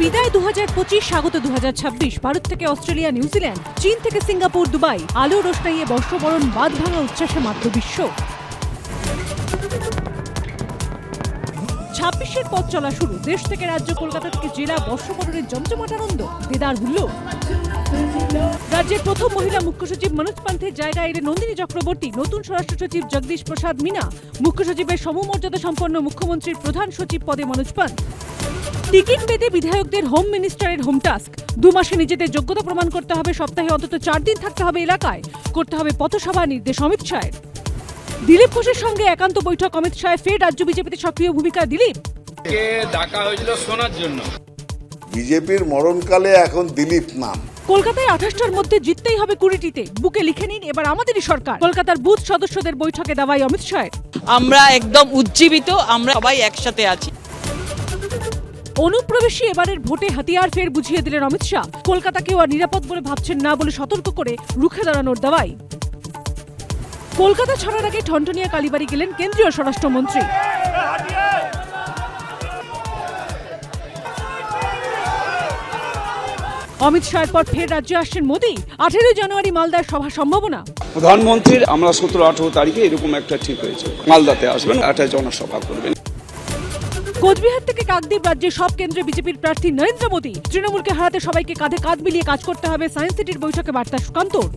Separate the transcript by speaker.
Speaker 1: বিদায় 2025, স্বাগত 2026। ভারত থেকে অস্ট্রেলিয়া, নিউজিল্যান্ড, চীন থেকে সিঙ্গাপুর, দুবাই, আলো রোশনাইয়ে বর্ষবরণ, বাঁধ ভাঙা উচ্ছ্বাসে মাত্র বিশ্ব। 26-এর পথ চলা শুরু। দেশ থেকে রাজ্য, কলকাতা থেকে জেলা, বর্ষবরণের জমজমাট আনন্দ, দেদার হুল্লোড়। রাজ্যের প্রথম মহিলা মুখ্য সচিব মনোজ পান্থের জায়গায় এলেন নন্দিনী চক্রবর্তী। নতুন স্বরাষ্ট্র সচিব জগদীশ প্রসাদ মীনা। মুখ্য সচিবের সমমর্যাদা সম্পন্ন মুখ্যমন্ত্রীর প্রধান সচিব পদে মনোজ পান্থ। টিকিট পেতে বিধায়কদের হোম মিনিস্টারের হোম টাস্ক। 2 মাসে নিজেদের যোগ্যতা প্রমাণ করতে হবে, সপ্তাহে অন্তত 4 দিন থাকতে হবে এলাকায়, করতে হবে পথসভা, নির্দেশ অমিত শাহের। দিলীপ ঘোষের সঙ্গে একান্ত বৈঠক অমিত শাহের। ফের রাজ্য বিজেপিতে সক্রিয় ভূমিকা দিলীপ।
Speaker 2: ডাকা হয়েছিল শোনার জন্য।
Speaker 3: বিজেপির মরণকালে এখন দিলীপ নাম।
Speaker 1: কলকাতায় 28টার মধ্যে জিততেই হবে 20টিতে। বুকে লিখে নিন, এবার আমাদেরই সরকার। কলকাতার বুথ সদস্যদের বৈঠকে দাওয়াই অমিত শাহের।
Speaker 4: আমরা একদম উজ্জীবিত, আমরা সবাই একসাথে আছি।
Speaker 1: অনুপ্রবেশী এবারের ভোটে হাতিয়ার, ফের বুঝিয়ে দিলেন অমিত শাহ। কলকাতাকেও আর নিরাপদ বলে ভাবছেন না বলে সতর্ক করে রুখে দাঁড়ানোর দাওয়াই। কলকাতা ছাড়ার আগে ঠনঠনিয়া কালীবাড়ি গেলেন কেন্দ্রীয় স্বরাষ্ট্রমন্ত্রী। অমিত শাহের পর ফের রাজ্যে আসছেন মোদী। 18 জানুয়ারি মালদায় সভা সম্ভাবনা।
Speaker 5: প্রধানমন্ত্রীর আমরা 17-18 তারিখে এরকম একটা ঠিক হয়েছে, মালদাতে আসবেন, একটা জনসভা করবেন।
Speaker 1: কোচবিহার থেকে কাকদ্বীপ, রাজ্যের সব কেন্দ্রে বিজেপির প্রার্থী নরেন্দ্র মোদী। তৃণমূলকে হারাতে সবাইকে কাঁধে কাঁধ মিলিয়ে কাজ করতে হবে, সায়েন্স সিটির বৈঠকে বার্তা সুকান্তর।